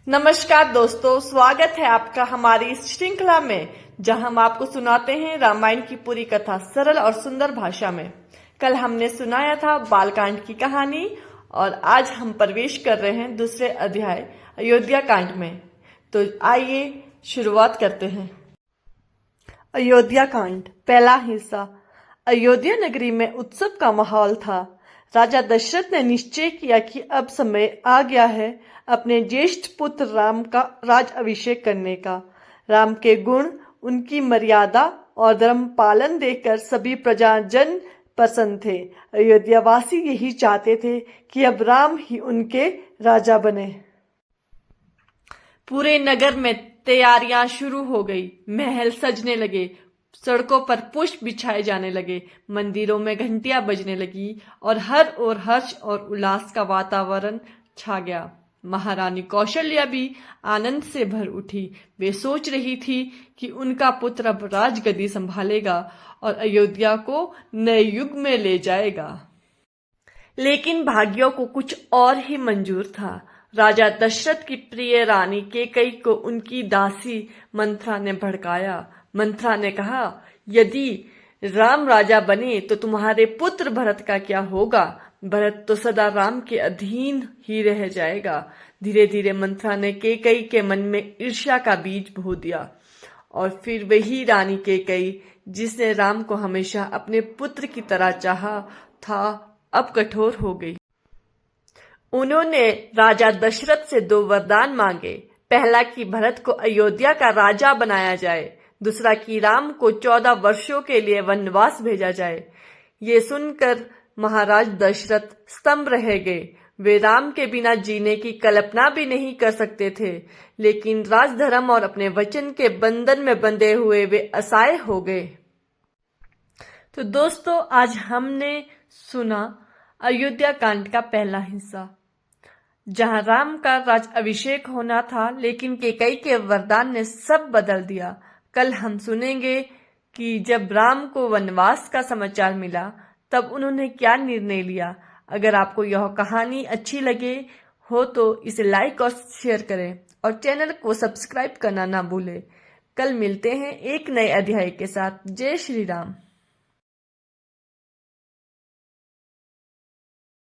नमस्कार दोस्तों, स्वागत है आपका हमारी इस श्रृंखला में जहां हम आपको सुनाते हैं रामायण की पूरी कथा सरल और सुंदर भाषा में। कल हमने सुनाया था बालकांड की कहानी और आज हम प्रवेश कर रहे हैं दूसरे अध्याय अयोध्या कांड में। तो आइए शुरुआत करते हैं। अयोध्या कांड पहला हिस्सा। अयोध्या नगरी में उत्सव का माहौल था। राजा दशरथ ने निश्चय किया कि अब समय आ गया है अपने ज्येष्ठ पुत्र राम का राज अभिषेक करने का। राम के गुण, उनकी मर्यादा और धर्म पालन देखकर सभी प्रजाजन प्रसन्न थे। अयोध्यावासी यही चाहते थे कि अब राम ही उनके राजा बने। पूरे नगर में तैयारियां शुरू हो गई। महल सजने लगे, सड़कों पर पुष्प बिछाए जाने लगे, मंदिरों में घंटियां बजने लगी और हर ओर हर्ष और उल्लास का वातावरण छा गया। महारानी कौशल्या भी आनंद से भर उठी। वे सोच रही थी कि उनका पुत्र अब राजगद्दी संभालेगा और अयोध्या को नए युग में ले जाएगा। लेकिन भाग्यों को कुछ और ही मंजूर था। राजा दशरथ की प्रिय रानी कैकेयी को उनकी दासी मंथरा ने भड़काया। मंथरा ने कहा, यदि राम राजा बने तो तुम्हारे पुत्र भरत का क्या होगा? भरत तो सदा राम के अधीन ही रह जाएगा। धीरे धीरे मंथरा ने कैकेयी के मन में ईर्ष्या का बीज बो दिया और फिर वही रानी कैकेयी जिसने राम को हमेशा अपने पुत्र की तरह चाहा था, अब कठोर हो गई। उन्होंने राजा दशरथ से 2 वरदान मांगे। पहला कि भरत को अयोध्या का राजा बनाया जाए, दूसरा कि राम को 14 वर्षों के लिए वनवास भेजा जाए। ये सुनकर महाराज दशरथ स्तंभ रह गए। वे राम के बिना जीने की कल्पना भी नहीं कर सकते थे, लेकिन राजधर्म और अपने वचन के बंधन में बंधे हुए वे असहाय हो गए। तो दोस्तों, आज हमने सुना अयोध्या कांड का पहला हिस्सा, जहां राम का राज अभिषेक होना था, लेकिन कैकेयी के वरदान ने सब बदल दिया। कल हम सुनेंगे कि जब राम को वनवास का समाचार मिला तब उन्होंने क्या निर्णय लिया। अगर आपको यह कहानी अच्छी लगे हो तो इसे लाइक और शेयर करें और चैनल को सब्सक्राइब करना ना भूलें। कल मिलते हैं एक नए अध्याय के साथ। जय श्री राम।